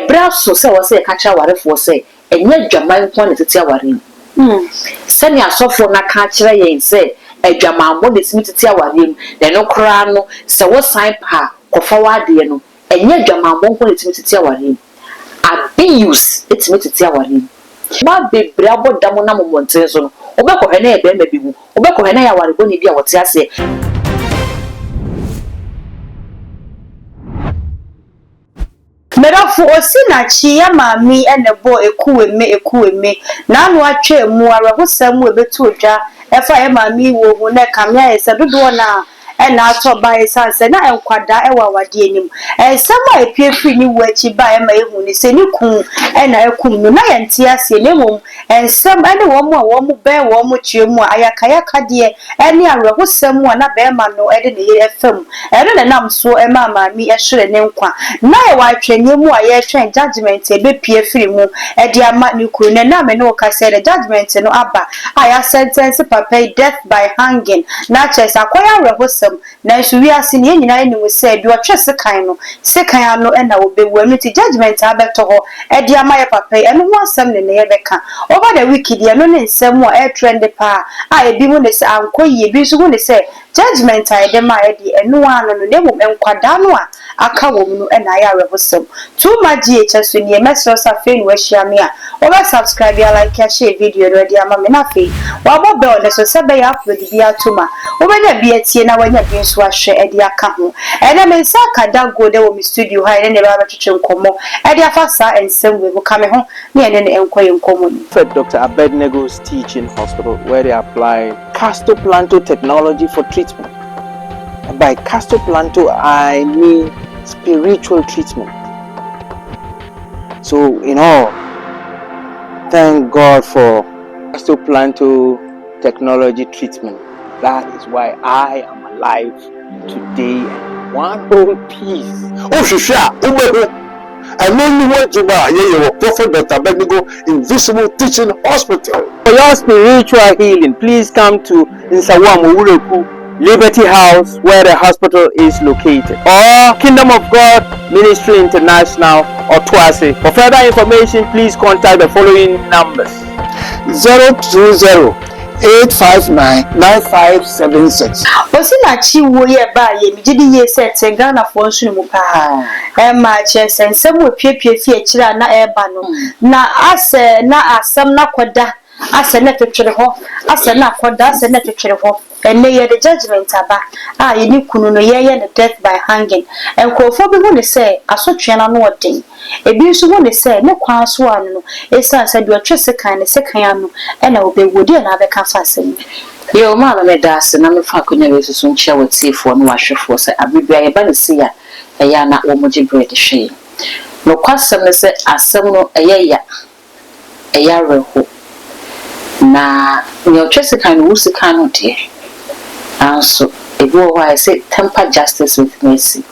bra so say wo say ka cha warefo say enye dwaman ko na tete aware sani asofo na ka kire yen say adwamambo na timi tete aware mu de no kra no se wo sign pa kofa wade no enye adwamambo ko na timi tete aware mu abuse etimi tete aware mu ba bebre abodamo na momonten so no obekọ na ebe mebi mu obekọ na ya ware bo ni bia wote ase Merafo Osinachi ya mami enebo ekuweme na anu atwa mu arahosam ebetu odwa efa ya mami wo hu na kamya ese dodo na na atoba esanse na enkwada ewa wade anim ensama epiefri ni wachi ba e ma ehu ni se ni kun na ekum no na yente ase ne mom ensam ene wo mu a wo mu be wo mu chiemu ayakayaka de ene arahosam na be ma no ede ne ye efam ene na nam so e ma mami ehwere ne nkwa na e wa atwanye mu a ye hwen judgment ebe piefri mu e de ama ni kun na me no ka say the judgment no aba aya sentence papa death by hanging na chesa akoya arahosam na suwi ase ne nyina ni mu se bi otwe sekan no na obewu no ti judgment abeto ho e di ama ye papa eno ho asem ne ye beka over the week dia no ne nsem a e trend pa a e bi mu ne se ankoye bi su mu ne se judgment a de ma e di eno ano no ne mu enkwada no a aka wo mu no na ya rehosem too much so ne meso sa fe no ahia me a over subscribe ya like ya share video no di ama me na fe wa bo be on so se be ya upload bi atuma wo be na bi atie na wanya bi nso ahwe e di aka ho ene me nsa kada go de wo mi studio ha ene ne ba twetwe nkomo e di afasa ensem we bu kame ho ne ene ne enkoye nkomo ni Dr. Abednego's teaching hospital where they apply castoplanto technology for treatment. By castoplanto I mean spiritual treatment. So in all, thank God for castoplanto technology treatment. That is why I am alive today and one whole piece. Oh, Shisha, and only one Juba, Prophet Dr. Abednego Invisible Teaching Hospital. For your spiritual healing, please come to Nsawamu Ureku Liberty House, where the hospital is located, or Kingdom of God Ministry International, or Twase. For further information, please contact the following numbers: 020-859-9576. Osinachi wo ye ba ye mi gidi ye set Ghana for nsu mu pa e ma che sensem wo piepie fie kira na e ba no na ase na asem na koda ase na twetwere ho ase na koda ase na twetwere ho ene ye the judgment aba ye ni kunu no ye the death by hanging enkofo bi hu ne se asotwe na no odin ebi nso hu ne se ne kwan so anu no esa se de otwe sekan ne sekan anu na obewodi na abeka fa asem yo mama me das na me fa konya we susu nchia watifo no wahwefo se abibia ye ba ne se ya eya na wo moje bread hwe no kwasem ne se asem no eya reho na ne otwe sekan no wusekan no de also ego why I say temper justice with mercy.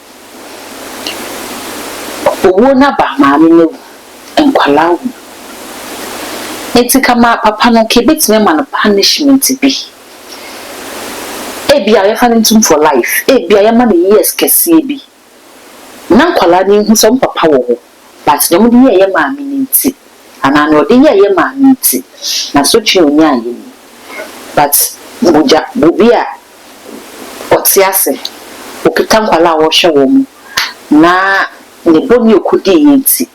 Owo na ba maami ne enkwala wo. Enti kama papa no ke betime ma no punishment bi. Ebia ye fa ntum for life. Ebia ye ma no years kese bi. Na nkwala ni hu so papa wo ho. But no mu ye maami ni nti. Ana no de ye maami nti. Na so twi onya ye. But boja bobia otiase okita nkwala wo hwe wo mu na ne boni okudi yenti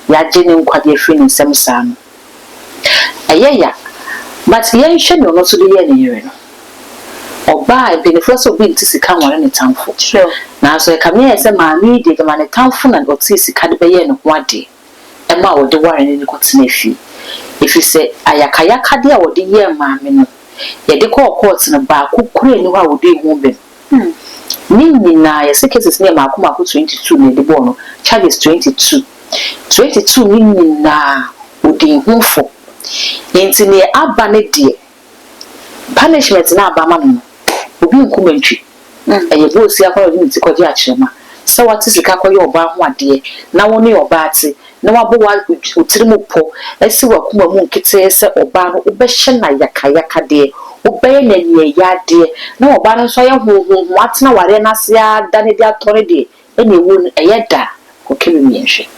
ya gene nkwade afri ne nsem saa no ayeya but ye hwe no so de ye ne yere no oba e benefit so bi ntisika nware ne tamfo na so e kamye ese maami de ma ne tamfo na otisika de be ye ne ho ade e ma wo de ware ne kotena afi if you say ayakayaka de a wo de ye maami no ye de court na ba kukure ni wa wo de hu be nini na ye se cases ne ma 22 ne de bo no charges 22 nini na wo de hu fo yenti ne aba ne de punishment na aba ma no obi nkumantwi ye bo si akwa de nti kwaje achema se wate sika kwaye oba ho ade na wo ne oba ate na wabo wa utirimu po esi wakuma mu nkete se oba no obehye na yakayaka de obeye na nie yade na oba no so ye atena ware na se ada ne dia tore de ene wu eyeda kokemi mienhwe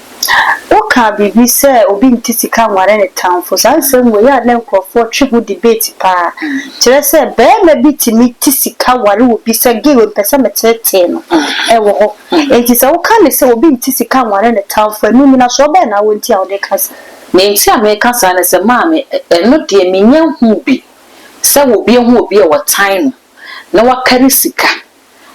Oka bibi say obi nti sika nware ne tamfo sansem we ya na nkofo twe debate pa kire say be ma bitimi ti sika ware obi say ge we pese metete no wo ho enti say oka ne say obi nti sika nware ne tamfo anu na so be na wonti a wode kasa me nti a me kasa na say maame eno de menya hu bi say obi hu obi e wotan no na wakari sika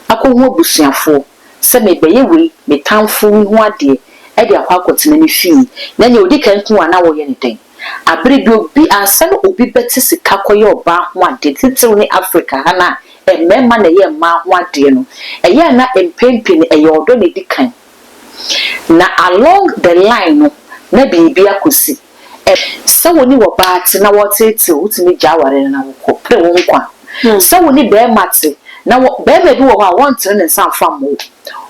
akohu obusuafo say me be ye we me tamfo hu ade e de akwa akotena ni fi na ne odi kan ku ana wo ye ne den abere bi obi ansa no obi beti sika koye oba ho ade titiru ni Africa hana emema na ye ma ho ade no eye na empempi ne eye odo ne dikan na along the line no na bibi akosi so woni wo ba ate na wo tete utimi jaware na wo ko pre wo nkwa so woni be mate na be bi wo ha won tere ne san fam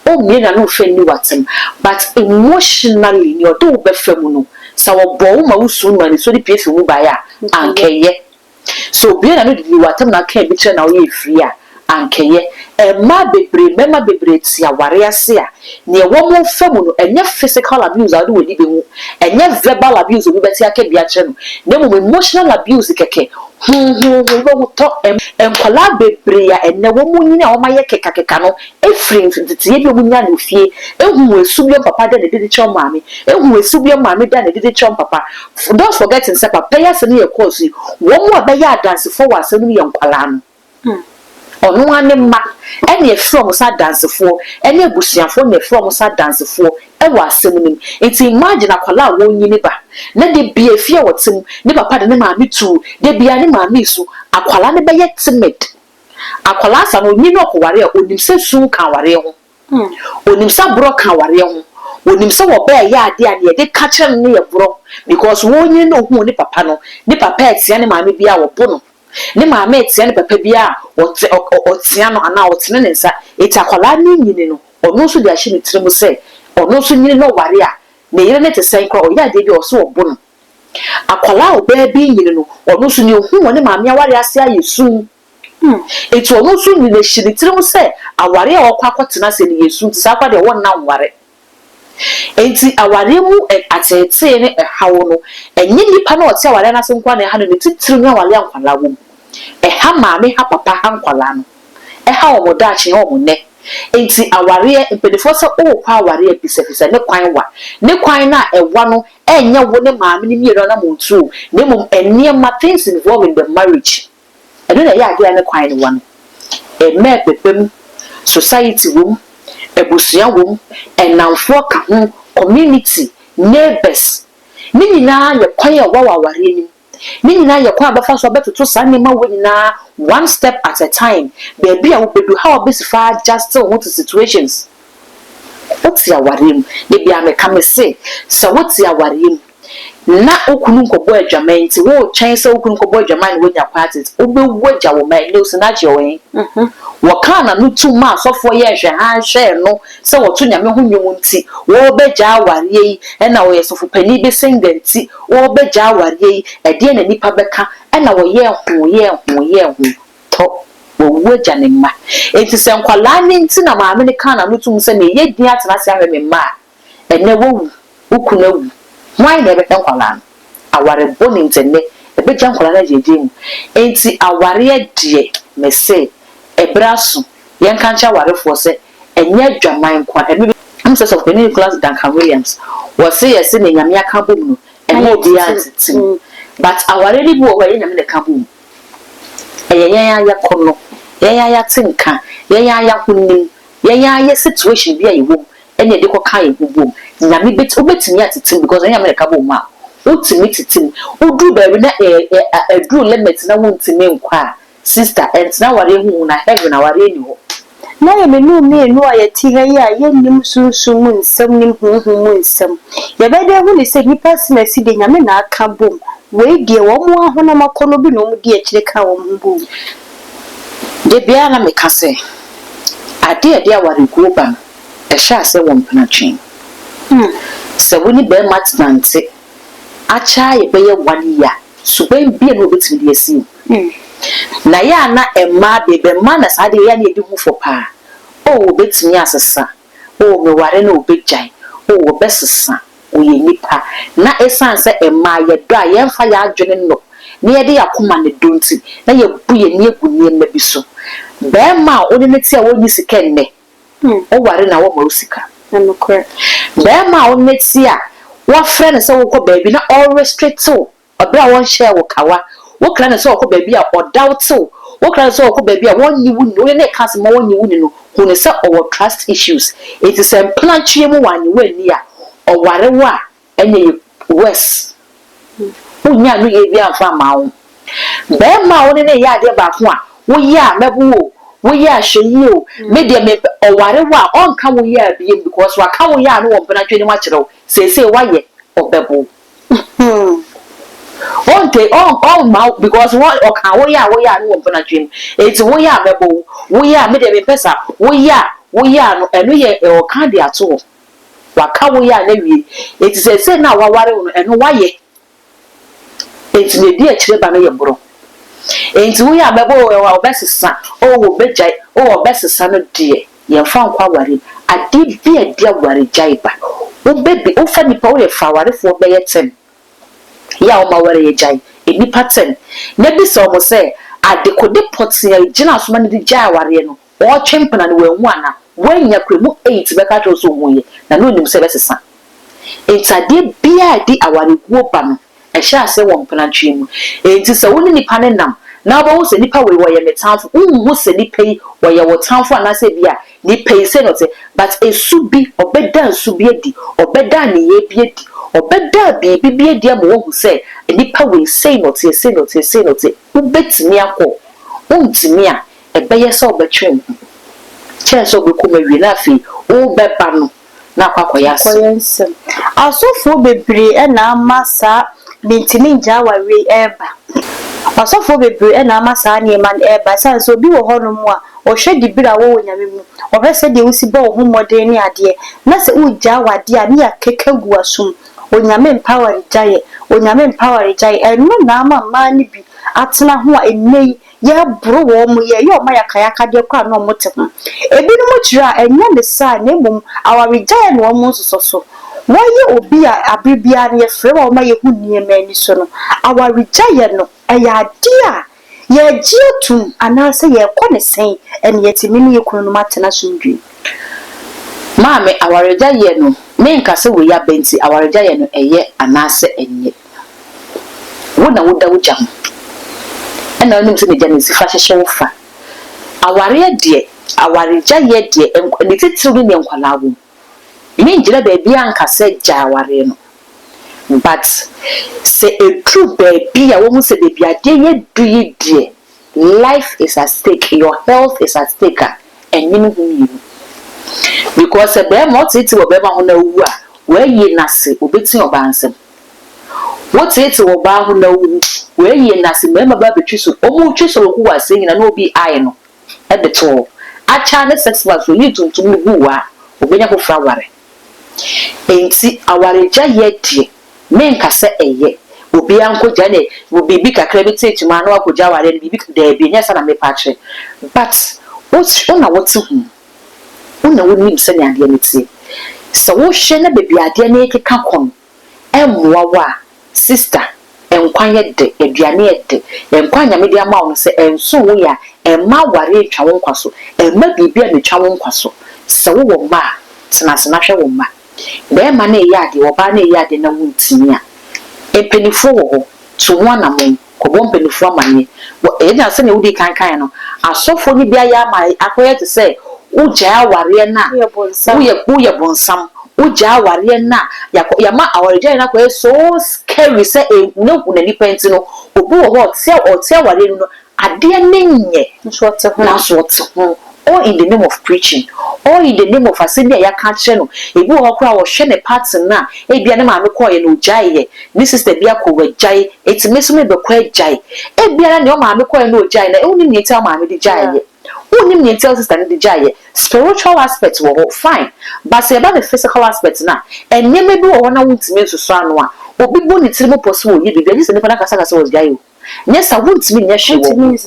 o me na no hwe ni watem but emotionally ni odo be fam no sa wo bo ma wusu ma ni so di piefe mu ba ya ankeye so bi na no di watem na kan bi tre na wo ye free a ankeye ma bebre tia ware ase a ne wo mo fam no enye physical abuse ado we di be hu enye verbal abuse obi beti aka bia kire no ne mo emotional abuse keke wo to enkwala bebre ya enne wo mo nyina wo maye keka no efrin tie bi wo nya no fie ehu esubio papa da ne didi chom maame ehu esubio maame da ne didi chom papa don't forget in say papa ya se ne ye course wo mo abeya dance for wase no ye nkwala no onu ane ma ene from sa dance for ene busuafo ne from sa dance for e wa asem nim enti imagine akwala wo nyini ba na de bia fie wotem ne papa de ne maame tu de bia ne maame su akwala ne be ye timid akwala sa no nyini okoware onim se su kan ware ho onim sa bro kan ware ho onim se wo be ya ade ade de ka kire ne ye bro because wo nyini no hu ne papa etia ne maame bia wo bo no ne maame etia ne papa bia otia no ana otene ne nsa eti akwala ni nyini no ono so de ahye ne tiremu se ono so nyini no ware a ne yire ne te sen kra o ya de bi o so obo no akwala oba bi nyini no ono so ne ohu woni maame aware ase ayesu eti ono so ni le hye ne tiremu se aware a okwa akotena se ne yesu ti sa kwa de won na nware enti aware mu atete ne hawo no enye nipa na ote aware na se nkwa na ha no ne titiru ne aware ankwala wo ha maame ha papa ha nkwala no ha wo da ache wo ne enti aware empedefo se o kwa aware bisafisa ne kwan na ewa no enye wo ne maame ne miero na montu ne mum eniema things involved in the marriage eno na ya ade ne kwan ne wan me pepem society wo ebusia wo enamfo ka ho community neighbors ni nyina ye kwan ya wa aware ni ni nyina ye kwa abafa so betoto sanne ma wo nyina one step at a time baby a wo bedu how obesifa just what situations what's your warim de bia me ka me say so what's your warim na okunu nkobo adwamenti wo twen se okunu nkobo adwaman wo nya parties obewu agya wo man ne Osinachi we wo kana no tuma asofo ye hwe han hwe no se wo to nyame ho nwom nti wo begya aware yi na wo yesofo pani be singenti wo begya aware yi ede na nipa beka na wo ye ho to wo agya ne ma enti se nkwala ne nti na maame ne kana no tum se ne ye din atena se ahwe me ma ene wo ukuna wu why never nkwala aware boni ntene ebe gya nkwala na jeje mu enti aware die me say ebraso yen kancha warefo se enye dwaman kwa ebi am say of the class Duncan Williams was say yes ne nyame aka bom no enye obi antitim but aware ni bi wo ye nyame ne ka bom yen ya kono yen ya tinka yen ya hunnim yen ya situation bi ayewo enye de ko kan ebubom nyame bet obetimi atitim because nyame ne ka bom ma utimi titim udu ba na edru limit na wontimi nkwa sister and na ware hu na heaven na ware ni ho na ye menu me no ayeti ha ya ye nim sunsun mu nsam nim hu mu nsam ye be de hu ni se nipa sina si de nyame na aka bom we die wo mu ahona makono bi no mu die akire ka wo mu bom de bia na me ka se ade aware go ba e sha se wo mpena twen se woni be matnante acha ye be ye 1 year so ben bia no betimi de asi na ya na emma bebe ma na sade ya na edi hu fo pa o betimi asesa o me ware na obejai o obesesa oye nipa na esanse ema ye do a ye mfa ya adwene no na ye de yakoma ne donti na ye buye ne egu niema bi so be ma oni ne ti a woni sika nne o ware na wo ma osika enokre be ma oni ne ti a wo frɛ ne sɛ wo kɔ baabi na all restrict wo obra won share wo kawa wo kra ne sɛ wo kɔ baabi a odoubt wo kra ne sɛ wo kɔ baabi a won nyi wu no ne ka se ma won nyi wu no hu ne sɛ o trust issues it is a plan twie mu wan we ni a o ware wa enye west unya no ye bi amfa ma wo be ma wo ne ya ade ba ko a wo ya mebu wo ya hweyi o me de me o ware wa on ka wo ya bi because wa ka wo ya no wo mpena twe ni ma kyerɛw sese wa ye obebu on ma because what o ka wo ya no wo mpena twe eti wo ya mebu wo ya me de me pesa wo ya no eno ye o ka de ato wa ka wo ya na wie eti sese na wa ware wo no eno wa ye enti ne di akire ba no ye bro enti wo ya bebo wo besesa o wo bejai o wo besesa no die ye fa nkwa ware ade bi ade ware jai ba wo bebi wo fa nipa wo ye fa ware fo be ye tem ya o ma ware ye jai e nipa tem na bi so mo se ade ko de pot ya gina so ma ne di jai ware no o twempena ne wanhu ana wanya kremu 8 be ka to so hu ye na no nim se besesa enti ade bi ade aware guo ba no ehya ase wo mpena twe mu enti se woni nipa ne nam na ba wo se nipa we wo ye metamfo wo se nipa yi wo ye wo tamfo ana se bia nipa yi se no te but esu bi obeda nsu bi edi obeda ne ye bi edi obeda bi bi edi am wo hu se nipa we sei no te wo betimi akọ wo ntimi a ebeye se obetwe chenso be kuma wi na afi wo beba no na kwakoya koyense asofo bebre na amasa bintini nja wawe eba asofo bebre na amasa ne man eba sanso obi wo hono mu a ohwe dibira wo nyame mu ohwe de usi ba wo modern ne ade na se ugja wade a ne akeka gu asum onyame empower jaye eno na ama mani bi atena ho a enei ya bro wo mu ye yo ma yakayaka de kwa no mote ho ebi no mo kira enya ne sa na mum awari jaye no mo nsoso waye obi a abibia ne frɛ wo ma ye hu niema ni so no awari jaye no eya dia ye jietum anase ye kɔ ne sen ene yetimi ne yekunu no matena sundwi maame awari jaye no me nka se we ya benti awari jaye no eye anase enye wo na wo da wo jam ena onim se ne jane sifa hyehye wo fa aware de aware jaye de ne titiru ne nkwala wo me ngira ba bia nka se ja aware no but se a true baby a wo mu se baby ade ye du ye de life is at stake your health is at stake and you know because be mo titi wo be ma ho na wu a we yi nase obeti obansem wo titi wo ba ho na wu we yi nase me ma ba betwi so o mu twi so ku wa se nyina na obi ai no e de to acha ne 6 months so yi tuntum gu wa obenya ko fra ware enti aware ja ye die me nka se eye obi anko ja ne obi bi kakra bi titi ma na akogja ware ne bi da bi nya sa na me patche but ona wotu hu una woni se ne ade ne tie so wo hwe na bebi ade ne keka kon emwa wa sister enkwanye de aduane de enkwanya me de ama wo se enso wo ya emma ware twa wo nkwaso emma bibia ne twa wo nkwaso se wo ma tena se na hwe wo ma be ma na eya ade wo ba na eya ade na wuntimi a epenifo wo to ho na mo kobo mpenifo amanye wo eya se ne wudi kankan no asofo ni bia ya ma akoye te se uja ware na uye bonsam uja ware na ya ma awareja na ko so scary say no unani penti no obu wo tie ware no ade nenye na so ho or in the name of preaching or in the name of assembly ya ka kire no ebi wo kora wo hwe ne pattern na ebia ne ma me ko ye no jaye ni sister bia ko we jaye etime so me be ko jaye ebia na ne o ma me ko ye no jaye na uni ni tell ma me di jaye uni ni tell sister ni di jaye spiritual aspect wo fine but say about the physical aspect na enye me bi wo na wuntime nsusu anu a obi bu ni tiri mo poso wo ye bibia ni se ne pa na kasa kasa wo jaye nyesa wuntimi nya hwe wo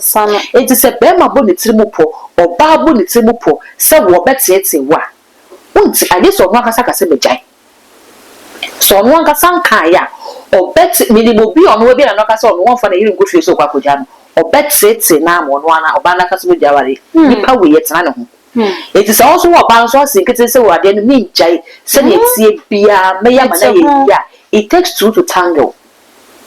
enti se be ma bo ni tiri mo po oba bo ni tiri mo po se wo betete wa wunti ade so ho akasa kasa be jai so no one san kan ya o bet minimum bi ono bi na no ka so no one fa na yiri ngofie so kwa koja no o bet tete na mo no ana oba na ka so jaware nipa we yetena ne ho it is also what ban so sinkete se wa de no mi njai se ne tie bia me ya mana ye bia it takes two to tangle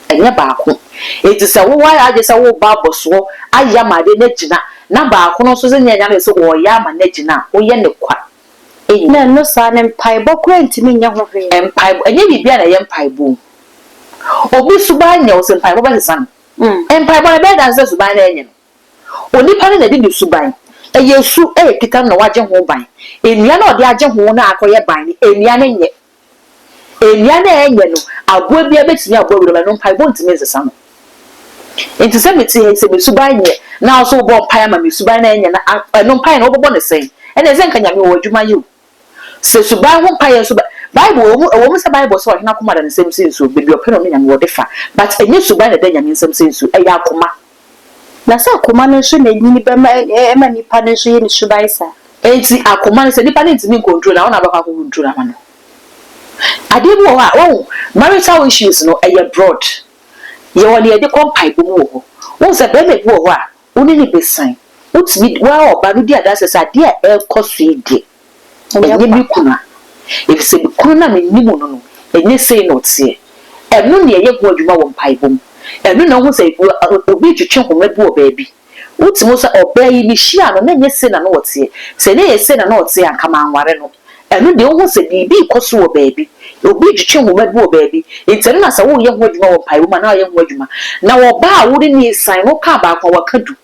enya baako it is a wo wa aje se wo ba boso aya ma de na gina na baako no so se nya nya se wo ya ma na gina wo ye ne kwa na no sa ne mpaibo kura ntimi nya ho hwe empaibo enye bibia na ye mpaibo obi suban nya o se mpaibo ba san empaibo na be dan se suban na enye no oni pa na di suban eyesu kita na waje ho ban enua na odi aje ho na akoye ban ni enua na enye no agbo bia betimi agbo wuro no mpaibo ntimi zesa no enti se meti he se mesuban nye na so bo mpaya ma mesuban na enye na no mpaya na obobo ne sen ene ze nka nyame wo adwuma yi se suban ho mpaya so Bible wo mu se Bible so na koma da ne sem sensu bebi openo no nyame wo defa but enye suban na da nyame sem sensu eya akoma na sa akoma no so na nyini be ma nipa no so ye ni subaisa enti akoma no se nipa no ntimi control na wona ba control na no ade bo wa marital issues no broad ye woni e de kompai bo mu ho won se be me bo ho a woni ni besan utimi wa oba no di adase sa de e koso ide enye bi kuna if se bi kuna me nimu no enye sei no tie enu ne ye go adwuma wo mpai bo mu enu na ho se obi twetwe ho mabu o baabi utimo sa oba yi ni hia no na enye sei na no wotie se ne ye sei na no wotie anka manware no enu de ho se bi koso wo baabi obi twetwe ho mabu o baabi entene na sa wo ye ho adwuma wo mpai bo ma na ye ho adwuma na wo ba wo ni sign wo ka ba kwa wakadu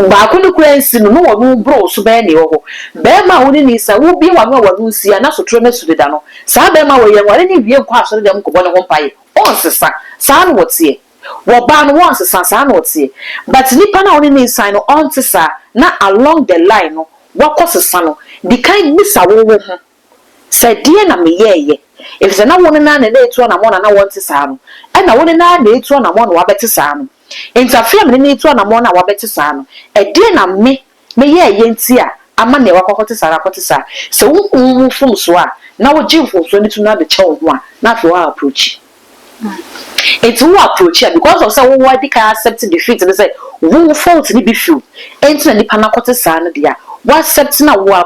ba ko ni kwensi no wo no bro so be ne wo be ma wo ni sa wo bi wa no wo no sia na so tro na su da no sa be ma wo ye ware ni wie kwa so dem ko bo ne ho mpaye on sesa sa no wotie wo ba no won sesa sa no wotie but nipa na wo ni sign no on sesa na along the line no wo ko sesa no di kan bi sa wo wo ho sa die na me ye if se na wo na etu na mo na won sesa no e na wo na etu na mo na wa beti sa no interfere me ni etu na mo na wa beti sa no e die na me ye nti a ama na wakokoti sara koti sa se wo fum so a na wo jimfo so ni tu na de che wo ho a na fe wa approach it's who approach it because of say wo dey can accept defeat and say wo fault ni be feel enti na nipa na koti sa no dia wo accept na wo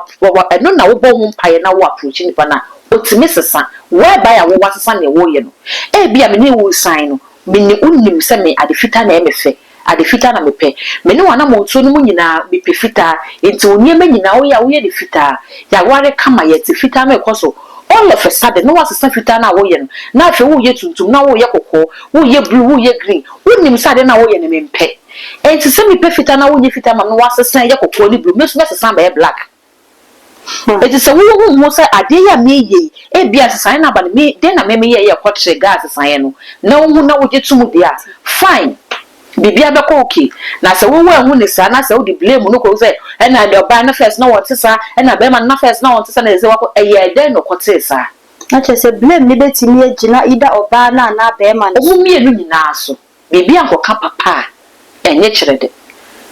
no na wo bo ho mpaye na wo approach nipa na otimi sesa whereby a wo wasesa na wo ye no e bia me ni wo sign no me ni unnim se me adefita na emefe adefita na mepe me ni wana mo tu no nyina mepe fita enti onie ma nyina wo ya wo ye defita ya ware kama ye ti fita me koso all of a sudden no wasesa fita na wo ye no na afi wo ye tuntum na wo ye kokko wo ye blue wo ye green unnim sade na wo ye ne mempe enti se mepe fita na wo ye fita ma no wasesa ye kokko ni blue me so mesesa ba ye black it is a wo mo say ade ya me ye e bia sesan na ba me den na me ye ye kwatre gas sesan no na wo na wo jetum dia fine bibia be ko okay na se wo hu ne sa na se wo di blame no ko say e na de oba na first na wo tesa e na be man na first na wo tesa na ze wa ko e ye den no kwatre sa na che se blame ni betimi agina ida oba na be man wo mie no nyina so bibia ko ka papa enye kirede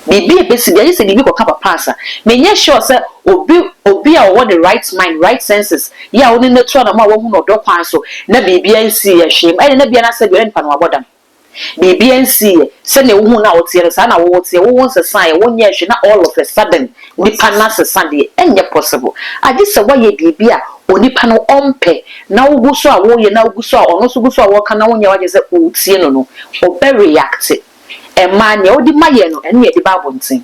bibi besi bia yesi bibi ko ka papa sa menye sure say obi a wo the right mind right senses ya wo ne netu na ma wo hu no do kwan so na bibi ansi ye hwem ene na bia na se bia npa no abodam bibi ansi ye se ne wo hu na wo tie sa na wo tie wo won se san ye wo nye hwe na all of a sudden nipa na se san de enye possible ade se wo ye bibi a onipa no ompe na wo gu so a wo ye na wo gu so a ono so gu so a wo ka na wo nye wa je se wo tie no no o be react man ya odi maye no ene ye di bible ntin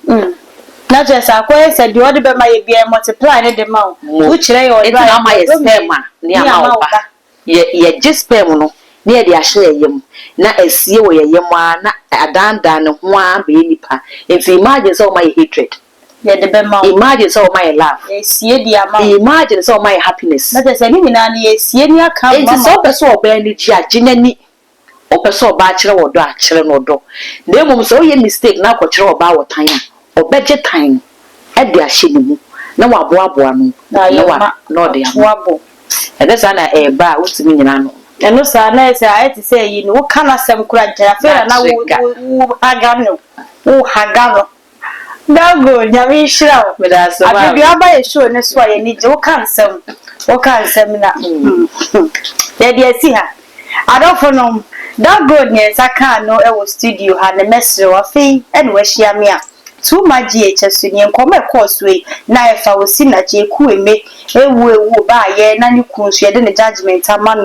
na just akoye said the odi be maye bia multiply ne de ma wo kire ye odi na maye sperm ni ama oba ye je sperm no ne ye di ahye yem na asie wo ye yem a na adanda ne ho a be nipa if imagine so my hatred ye de be ma imagine so my love ye sie di ama imagine so my happiness na just ni na ye sie ni aka mama it's so person oba ni ji aginani opeso oba akire wodo akire no do na emom so ye mistake na akokire oba wotan a obeje tan e de ahye ni mu na waboaboa no na no de wabo e de sana e ba utimi nyina no eno sa na ese a eti say yi no kana sem kura nkyara fe na wo hagano That good, Yami Shroud. But that's the I one. be able to show this why you need your cancer. What cancer? There, you see her. I don't know. That goodness, I can't know. I was studio had a message of fee and where she am here. Too much GHS in come a causeway. Now, if I was seen at you, cool me, a will buy ye, none you could share the judgment, a man,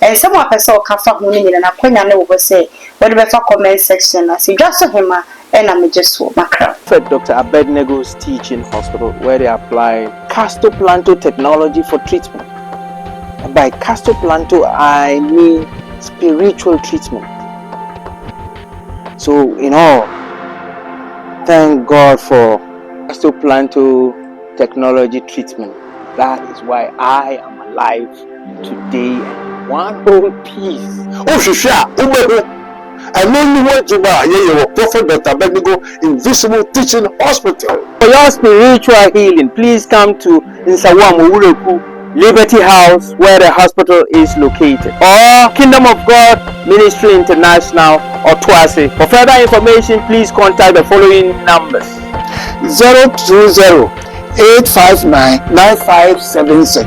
and some of us all come from me, and I couldn't know what say. Whatever for comment section, I see just a him, and I'm just so macro. Dr. Abednego's teaching hospital where they apply castoplanto technology for treatment. And by castoplanto, I mean spiritual treatment. So, in all, thank God for castoplanto technology treatment. That is why I am alive today in one whole piece. Oh, Shisha, and only one Juba, yeah, Prophet Dr. Abednego Invisible Teaching Hospital. For your spiritual healing, please come to Nsawamu Ureku Liberty House where the hospital is located, or Kingdom of God Ministry International or Twase. For further information, please contact the following numbers: 020-859-9576